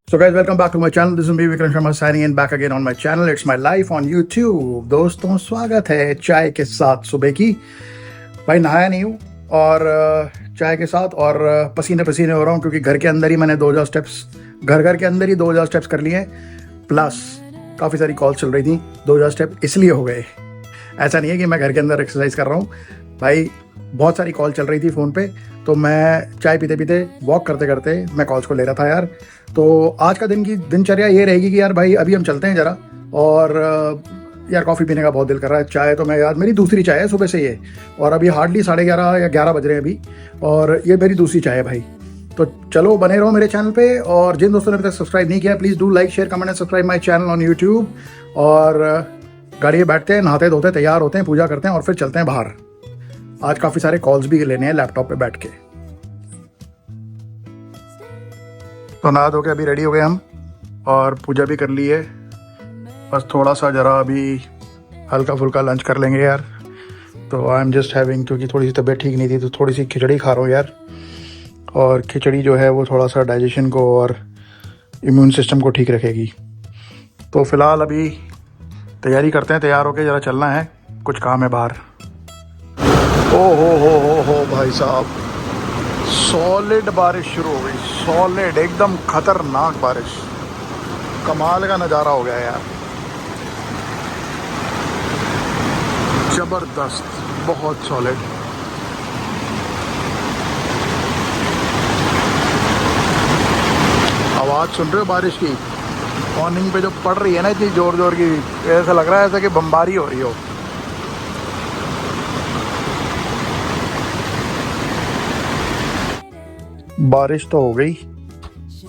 So guys, welcome back to my channel. This is me Vikram Sharma signing in back again on my channel. It's my life on YouTube. दोस्तों स्वागत है चाय के साथ सुबह की। भाई नहाया नहीं हूँ और चाय के साथ और पसीने पसीने हो रहा हूँ क्योंकि घर के अंदर ही मैंने 2000 स्टेप्स घर के अंदर ही 2000 स्टेप्स कर लिए हैं। प्लस काफ़ी सारी कॉल्स चल रही थी। 2000 स्टेप इसलिए हो गए, ऐसा नहीं है कि मैं घर के अंदर एक्सरसाइज कर रहा हूँ। भाई बहुत सारी कॉल चल रही थी फ़ोन पे, तो मैं चाय पीते पीते वॉक करते करते मैं कॉल्स को ले रहा था यार। तो आज का दिन की दिनचर्या ये रहेगी कि यार भाई अभी हम चलते हैं ज़रा, और यार कॉफ़ी पीने का बहुत दिल कर रहा है। चाय तो मैं यार मेरी दूसरी चाय है सुबह से ये, और अभी हार्डली 11:30 या 11 बज रहे हैं अभी, और ये मेरी दूसरी चाय है भाई। तो चलो बने रहो मेरे चैनल पे, और जिन दोस्तों ने अभी तक सब्सक्राइब नहीं किया please do like share comment and subscribe my channel on YouTube. और गाड़ी में बैठते हैं, नहाते धोते तैयार होते हैं, पूजा करते हैं और फिर चलते हैं बाहर। आज काफ़ी सारे कॉल्स भी लेने हैं लैपटॉप पे बैठ के। तो नहा धो के अभी रेडी हो गए हम और पूजा भी कर ली है। बस थोड़ा सा ज़रा अभी हल्का फुल्का लंच कर लेंगे यार। तो आई एम जस्ट हैविंग, क्योंकि थोड़ी सी तबीयत ठीक नहीं थी तो थोड़ी सी खिचड़ी खा रहा हूँ यार। और खिचड़ी जो है वो थोड़ा सा डाइजेशन को और इम्यून सिस्टम को ठीक रखेगी। तो फ़िलहाल अभी तैयारी करते हैं, तैयार होके ज़रा चलना है, कुछ काम है बाहर। ओ हो भाई साहब, सॉलिड बारिश शुरू हो गई। सॉलिड एकदम खतरनाक बारिश, कमाल का नज़ारा हो गया यार, जबरदस्त, बहुत सॉलिड। आवाज़ सुन रहे हो बारिश की? मॉर्निंग पे जो पड़ रही है ना इतनी जोर जोर की, ऐसा लग रहा है ऐसा कि बमबारी हो रही हो। बारिश तो हो गई,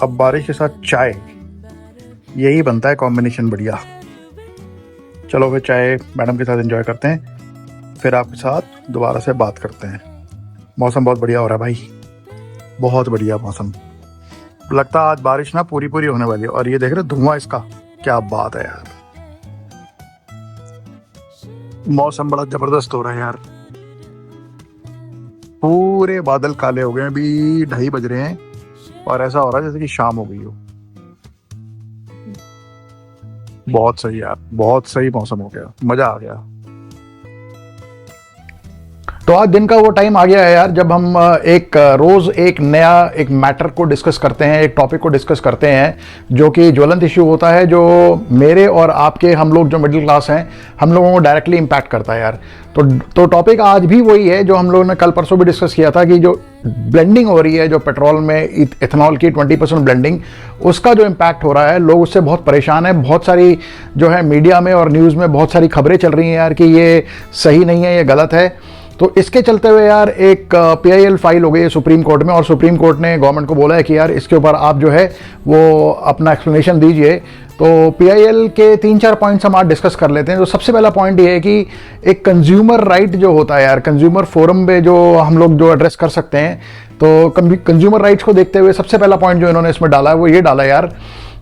अब बारिश के साथ चाय, यही बनता है कॉम्बिनेशन बढ़िया। चलो फिर चाय मैडम के साथ एंजॉय करते हैं, फिर आपके साथ दोबारा से बात करते हैं। मौसम बहुत बढ़िया हो रहा है भाई, बहुत बढ़िया मौसम। लगता है आज बारिश ना पूरी होने वाली है। और ये देख रहे धुआं इसका, क्या बात है यार, मौसम बड़ा जबरदस्त हो रहा है यार। पूरे बादल काले हो गए, अभी 2:30 बज रहे हैं और ऐसा हो रहा है जैसे कि शाम हो गई हो। बहुत सही यार, बहुत सही मौसम हो गया, मजा आ गया। तो आज दिन का वो टाइम आ गया है यार जब हम एक रोज एक नया एक मैटर को डिस्कस करते हैं, एक टॉपिक को डिस्कस करते हैं जो कि ज्वलंत इश्यू होता है, जो मेरे और आपके, हम लोग जो मिडिल क्लास हैं, हम लोगों को डायरेक्टली इम्पैक्ट करता है यार। तो टॉपिक आज भी वही है जो हम लोगों ने कल परसों भी डिस्कस किया था, कि जो ब्लेंडिंग हो रही है, जो पेट्रोल में इथेनॉल की 20% ब्लेंडिंग, उसका जो इम्पैक्ट हो रहा है, लोग उससे बहुत परेशान हैं। बहुत सारी जो है मीडिया में और न्यूज़ में बहुत सारी खबरें चल रही हैं यार कि ये सही नहीं है, ये गलत है। तो इसके चलते हुए यार एक PIL फाइल हो गई है सुप्रीम कोर्ट में, और सुप्रीम कोर्ट ने गवर्नमेंट को बोला है कि यार इसके ऊपर आप जो है वो अपना एक्सप्लेनेशन दीजिए। तो PIL के 3-4 पॉइंट्स हम आज डिस्कस कर लेते हैं। तो सबसे पहला पॉइंट ये है कि एक कंज्यूमर राइट जो होता है यार, कंज्यूमर फोरम पे जो हम लोग जो एड्रेस कर सकते हैं, तो कंज्यूमर राइट्स को देखते हुए सबसे पहला पॉइंट जो इन्होंने इसमें डाला है वो ये डाला यार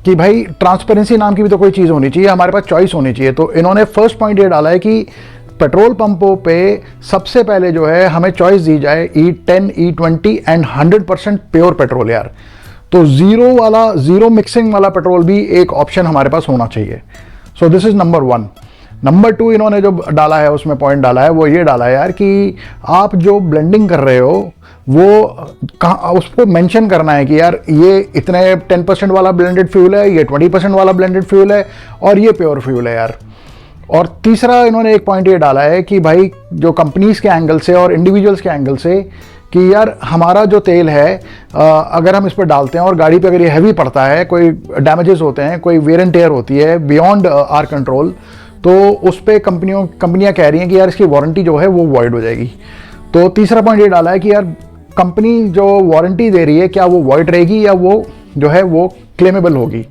कि भाई ट्रांसपेरेंसी नाम की भी तो कोई चीज़ होनी चाहिए, हमारे पास चॉइस होनी चाहिए। तो इन्होंने फर्स्ट पॉइंट ये डाला है कि पेट्रोल पंपों पे सबसे पहले जो है हमें चॉइस दी जाए E10, E20 and 100% pure petrol यार। तो जीरो मिक्सिंग वाला पेट्रोल भी एक ऑप्शन हमारे पास होना चाहिए। So this is number 1। Number 2 इन्होंने जो डाला है, उसमें पॉइंट डाला है वो ये डाला है यार कि आप जो ब्लेंडिंग कर रहे हो वो कहाँ, उसको मेंशन करना है कि यार ये इतने 10% वाला ब्लेंडेड फ्यूल है, ये 20% वाला ब्लेंडेड फ्यूल है और ये प्योर फ्यूल है यार। और तीसरा इन्होंने एक पॉइंट ये डाला है कि भाई जो कंपनीज के एंगल से और इंडिविजुअल्स के एंगल से कि यार हमारा जो तेल है अगर हम इस पर डालते हैं और गाड़ी पे अगर ये हैवी पड़ता है, कोई डैमेजेस होते हैं, कोई वेयर एंड टेयर होती है बियॉन्ड आर कंट्रोल, तो उस पर कंपनियां कह रही हैं कि यार इसकी वारंटी जो है वो वॉइड हो जाएगी। तो तीसरा पॉइंट ये डाला है कि यार कंपनी जो वारंटी दे रही है क्या वो वॉइड रहेगी या वो जो है वो क्लेमेबल होगी।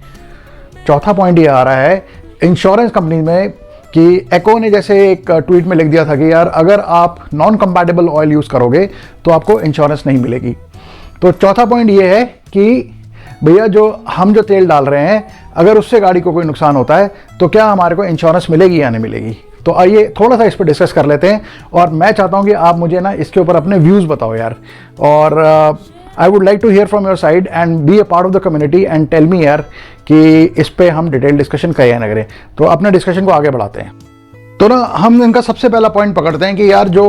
चौथा पॉइंट ये आ रहा है इंश्योरेंस कंपनी में कि एको ने जैसे एक ट्वीट में लिख दिया था कि यार अगर आप नॉन कंपैटिबल ऑयल यूज़ करोगे तो आपको इंश्योरेंस नहीं मिलेगी। तो चौथा पॉइंट ये है कि भैया जो हम जो तेल डाल रहे हैं अगर उससे गाड़ी को कोई नुकसान होता है तो क्या हमारे को इंश्योरेंस मिलेगी या नहीं मिलेगी। तो आइए थोड़ा सा इस पर डिस्कस कर लेते हैं, और मैं चाहता हूँ कि आप मुझे ना इसके ऊपर अपने व्यूज़ बताओ यार। और I would like to hear from your side and be a part of the community and tell me यार कि इस पे हम डिटेल डिस्कशन करें या ना करें। तो अपने डिस्कशन को आगे बढ़ाते हैं। तो ना हम इनका सबसे पहला पॉइंट पकड़ते हैं कि यार जो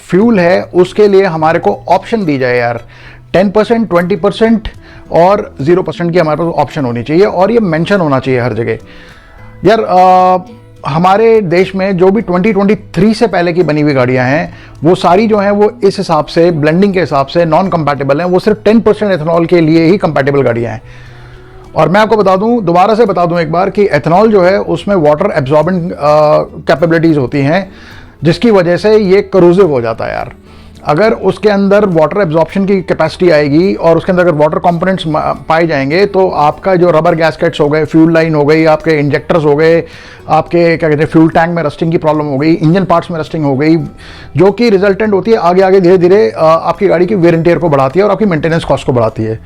फ्यूल है उसके लिए हमारे को ऑप्शन दी जाए यार। 10%, 20% और 0% की हमारे पास ऑप्शन होनी चाहिए और ये मेंशन होना चाहिए हर जगह यार। हमारे देश में जो भी 2023 से पहले की बनी हुई गाड़ियां हैं वो सारी जो हैं वो इस हिसाब से ब्लेंडिंग के हिसाब से नॉन कंपैटिबल हैं। वो सिर्फ 10% एथेनॉल के लिए ही कंपैटिबल गाड़ियां हैं। और मैं आपको बता दूं, दोबारा से बता दूं एक बार कि एथेनॉल जो है उसमें वाटर एब्जॉर्बेंट कैपेबिलिटीज़ होती हैं जिसकी वजह से ये करोसिव हो जाता है यार। अगर उसके अंदर वाटर एब्जॉर्प्शन की कैपेसिटी आएगी और उसके अंदर अगर वाटर कंपोनेंट्स पाए जाएंगे तो आपका जो रबर गैस्केट्स हो गए, फ्यूल लाइन हो गई, आपके इंजेक्टर्स हो गए, आपके क्या कहते हैं फ्यूल टैंक में रस्टिंग की प्रॉब्लम हो गई, इंजन पार्ट्स में रस्टिंग हो गई, जो कि रिजल्टेंट होती है आगे आगे धीरे धीरे आपकी गाड़ी की वेयर एंड टियर को बढ़ाती है और आपकी मेंटेनेंस कॉस्ट को बढ़ाती है।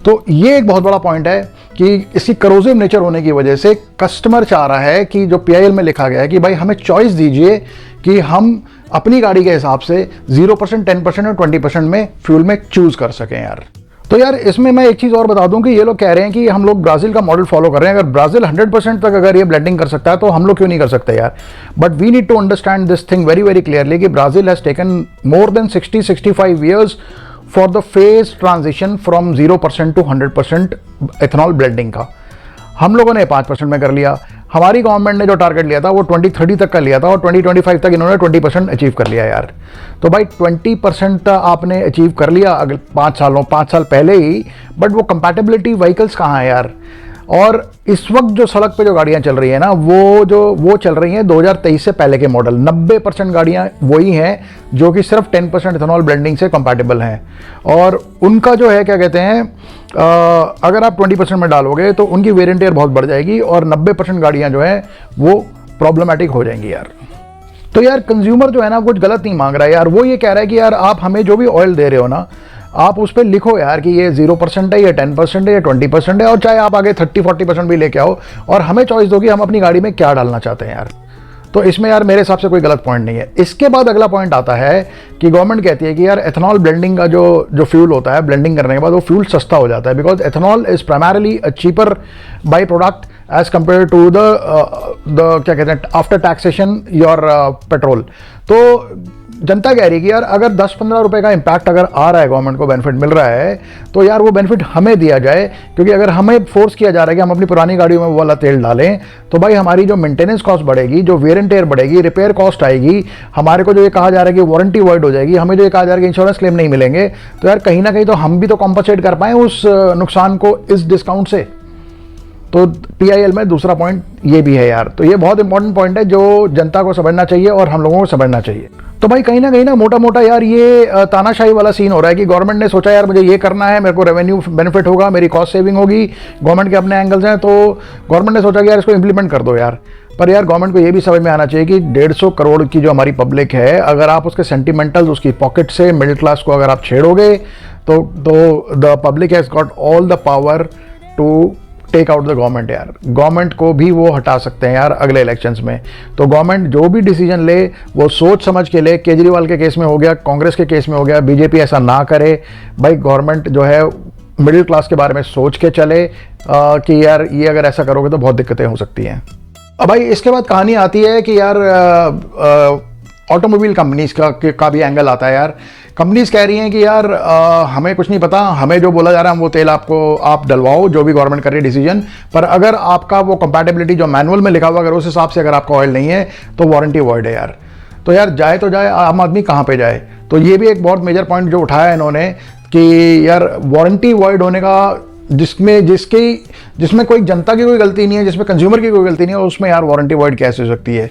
तो ये एक बहुत बड़ा पॉइंट है कि इसकी करोसिव नेचर होने की वजह से कस्टमर चाह रहा है कि जो PIL में लिखा गया है कि भाई हमें चॉइस दीजिए कि हम अपनी गाड़ी के हिसाब से 0%, 10% और 20% में फ्यूल में चूज कर सकें यार। तो यार इसमें मैं एक चीज़ और बता दूं कि ये लोग कह रहे हैं कि हम लोग ब्राज़ील का मॉडल फॉलो कर रहे हैं। अगर ब्राज़ील 100% तक अगर ये ब्लेंडिंग कर सकता है तो हम लोग क्यों नहीं कर सकते यार। But we need to understand this thing very very clearly कि Brazil has taken more than 60-65 years for the phase transition from 0% to 100% ethanol blending का। हम लोगों ने 5% में कर लिया। हमारी गवर्नमेंट ने जो टारगेट लिया था वो 2030 तक का लिया था और 2025 तक इन्होंने 20% अचीव कर लिया यार। तो भाई 20% आपने अचीव कर लिया अगले 5 साल पहले ही, बट वो कंपैटिबिलिटी व्हीकल्स कहाँ है यार। और इस वक्त जो सड़क पे जो गाड़ियां चल रही है ना वो चल रही हैं 2023 से पहले के मॉडल। 90% गाड़ियां वही हैं जो कि सिर्फ 10% इथेनॉल ब्लेंडिंग से कंपैटिबल हैं। और उनका जो है क्या कहते हैं अगर आप 20% में डालोगे तो उनकी वेयर एंड टियर बहुत बढ़ जाएगी और 90% गाड़ियां जो हैं वो प्रॉब्लमैटिक हो जाएंगी यार। तो यार कंज्यूमर जो है ना कुछ गलत नहीं मांग रहा है यार। वो ये कह रहा है कि यार आप हमें जो भी ऑयल दे रहे हो ना आप उस पर लिखो यार कि ये 0% है, या 10% है, या 20% है, और चाहे आप आगे 30-40% भी लेके आओ और हमें चॉइस दो कि हम अपनी गाड़ी में क्या डालना चाहते हैं यार। तो इसमें यार मेरे हिसाब से कोई गलत पॉइंट नहीं है। इसके बाद अगला पॉइंट आता है कि गवर्नमेंट कहती है कि यार एथेनॉल ब्लेंडिंग का जो फ्यूल होता है ब्लेंडिंग करने के बाद वो फ्यूल सस्ता हो जाता है because ethanol is primarily a cheaper by product as compare to the क्या कहते हैं आफ्टर टैक्सेशन योर पेट्रोल। तो जनता कह रही है कि यार अगर 10-15 रुपए का इम्पैक्ट अगर आ रहा है, गवर्नमेंट को बेनिफिट मिल रहा है, तो यार वो बेनिफिट हमें दिया जाए। क्योंकि अगर हमें फोर्स किया जा रहा है कि हम अपनी पुरानी गाड़ियों में वो वाला तेल डालें तो भाई हमारी जो मेंटेनेंस कॉस्ट बढ़ेगी, जो वेयर एंड टेयर बढ़ेगी, रिपेयर कॉस्ट आएगी, हमारे को जो ये कहा जा रहा है कि वारंटी वॉइड हो जाएगी, हमें जो ये कहा जा रहा है कि इंश्योरेंस क्लेम नहीं मिलेंगे, तो यार कहीं ना कहीं तो हम भी तो कॉम्पनसेट कर पाएँ उस नुकसान को इस डिस्काउंट से। तो PIL में दूसरा पॉइंट ये भी है यार। तो ये बहुत इंपॉर्टेंट पॉइंट है जो जनता को समझना चाहिए और हम लोगों को समझना चाहिए। तो भाई कहीं ना मोटा मोटा यार ये तानाशाही वाला सीन हो रहा है कि गवर्नमेंट ने सोचा यार मुझे ये करना है, मेरे को रेवेन्यू बेनिफिट होगा, मेरी कॉस्ट सेविंग होगी, गवर्नमेंट के अपने एंगल्स हैं, तो गवर्नमेंट ने सोचा कि यार इसको इंप्लीमेंट कर दो यार। पर यार गवर्नमेंट को ये भी समझ में आना चाहिए कि 150 करोड़ की जो हमारी पब्लिक है, अगर आप उसके सेंटिमेंटल्स उसकी पॉकेट से मिडिल क्लास को अगर आप छेड़ोगे तो the public has got all the power to take out the government यार। गवर्नमेंट को भी वो हटा सकते हैं यार अगले इलेक्शंस में। तो गवर्नमेंट जो भी डिसीजन ले वो सोच समझ के ले। केजरीवाल के केस में हो गया, कांग्रेस के केस में हो गया, बीजेपी ऐसा ना करे। भाई गवर्नमेंट जो है मिडिल क्लास के बारे में सोच के चले कि यार ये अगर ऐसा करोगे तो बहुत दिक्कतें हो सकती हैं। अब भाई इसके बाद कहानी आती है कि यार ऑटोमोबाइल कंपनीज का भी एंगल आता है यार। कंपनीज कह रही हैं कि यार हमें कुछ नहीं पता, हमें जो बोला जा रहा है हम वो तेल आपको आप डलवाओ, जो भी गवर्नमेंट कर रही है डिसीजन, पर अगर आपका वो कंपैटिबिलिटी जो मैनुअल में लिखा हुआ अगर उस हिसाब से अगर आपका ऑयल नहीं है तो वारंटी वॉइड है यार। तो यार जाए तो जाए, आम आदमी कहाँ पे जाए। तो ये भी एक बहुत मेजर पॉइंट जो उठाया है इन्होंने कि यार वारंटी वॉइड होने का जिसमें कोई जनता की कोई गलती नहीं है, जिसमें कंज्यूमर की कोई गलती नहीं है, उसमें यार वारंटी वॉइड कैसे हो सकती है।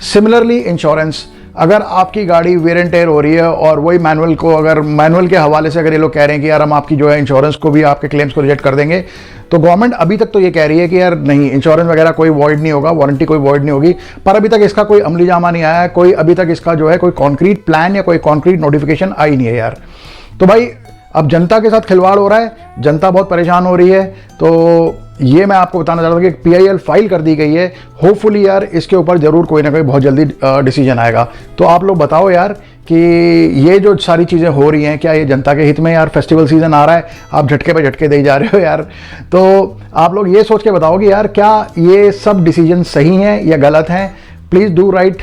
सिमिलरली इंश्योरेंस, अगर आपकी गाड़ी वेयर एंड टेयर हो रही है और वही मैनुअल को अगर मैनुअल के हवाले से अगर ये लोग कह रहे हैं कि यार हम आपकी जो है इंश्योरेंस को भी आपके क्लेम्स को रिजेक्ट कर देंगे, तो गवर्नमेंट अभी तक तो ये कह रही है कि यार नहीं, इंश्योरेंस वगैरह कोई वॉइड नहीं होगा, वारंटी कोई वॉइड नहीं होगी। पर अभी तक इसका कोई अमली जामा नहीं आया है, कोई अभी तक इसका जो है कोई कॉन्क्रीट प्लान या कोई कॉन्क्रीट नोटिफिकेशन आई नहीं है यार। तो भाई अब जनता के साथ खिलवाड़ हो रहा है, जनता बहुत परेशान हो रही है। तो ये मैं आपको बताना चाहता हूँ कि PIL फाइल कर दी गई है। होपफुली यार इसके ऊपर ज़रूर कोई ना कोई बहुत जल्दी डिसीजन आएगा। तो आप लोग बताओ यार कि ये जो सारी चीज़ें हो रही हैं क्या ये जनता के हित में? यार फेस्टिवल सीज़न आ रहा है, आप झटके पे झटके दे जा रहे हो यार। तो आप लोग ये सोच के बताओ कि यार क्या ये सब डिसीजन सही हैं या गलत हैं? Please do right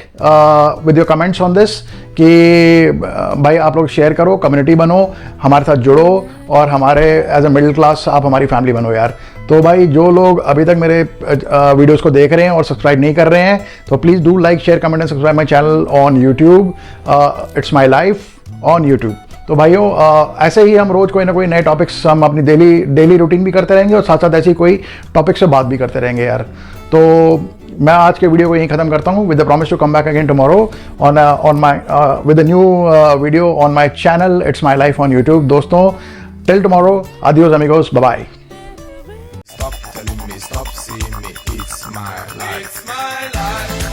with your comments on this कि भाई आप लोग शेयर करो, कम्युनिटी बनो, हमारे साथ जुड़ो और हमारे एज ए मिडिल क्लास आप हमारी फैमिली बनो यार। तो भाई जो लोग अभी तक मेरे वीडियोस को देख रहे हैं और सब्सक्राइब नहीं कर रहे हैं तो please do like, share, comment and subscribe my channel on YouTube. It's my life on YouTube. तो भाइयों ऐसे ही हम रोज़ कोई ना कोई नए टॉपिक्स हम अपनी डेली रूटीन भी करते रहेंगे और साथ साथ ऐसी कोई टॉपिक से बात भी करते रहेंगे यार। तो मैं आज के वीडियो को यहीं ख़त्म करता हूँ with the promise to come back again tomorrow on my with the new video on my channel it's my life on YouTube. दोस्तों till tomorrow, adios amigos, bye bye. Stop telling me, stop seeing me, it's my life. It's my life.